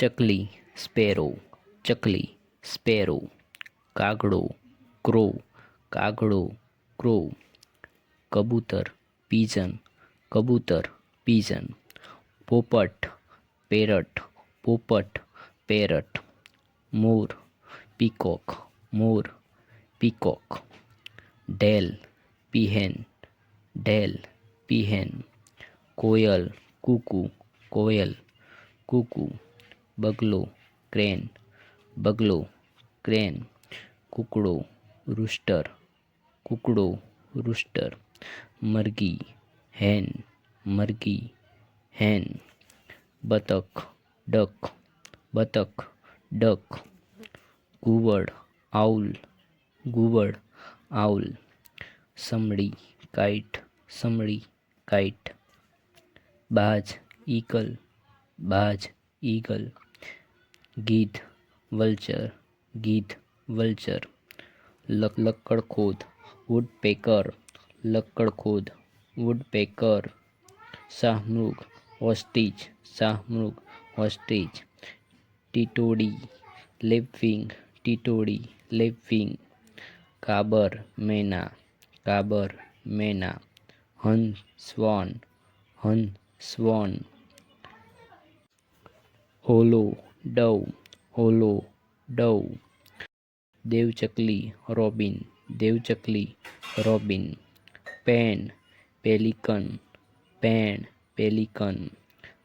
ચકલી સ્પેરો, ચકલી સ્પેરો. કાગડો ક્રો, કાગડો ક્રો. કબૂતર પીજન, કબૂતર પીજન. પોપટ પેરટ, પોપટ પેરટ. મોર પીકોક, મોર પીકોક. ઢેલ પીહેન, ઢેલ પીહેન. કોયલ કૂકુ, કોયલ કૂકુ. બગલો ક્રેન, બગલો ક્રેન. કૂકડો રૂસ્ટર, કૂકડો રૂસ્ટર. મરઘી હેન, મરઘી હેન. બતક ડક, બતક ડક. ઘુવડ આઉલ, ઘુવડ આઉલ. સમડી કાઈટ, સમડી કાઈટ. બાજ ઈગલ, બાજ ઈગલ. ગીધ વલ્ચર, ગીધ વલ્ચર. લક્કડખોદ વુડપેકર, લક્કડખોદ વુડપેકર. શાહમૃગ ઓસ્ટ્રીચ, શાહમૃગ ઓસ્ટ્રીચ. ટીટોડી લેપવિંગ, ટીટોડી લેપવિંગ. કાબર મેના, કાબર મેના. હંસ સ્વાન, હંસ સ્વાન. હોલો ડવ, હોલો ડવ. દેવચકલી રોબિન, દેવચકલી રોબિન. પેન પેલિકન, પેન પેલિકન.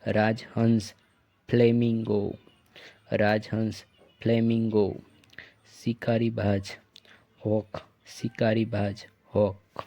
રાજહંસ ફ્લેમિંગો, રાજહંસ ફ્લેમિંગો. શિકારીબાજ હોક, શિકારીબાજ હોક.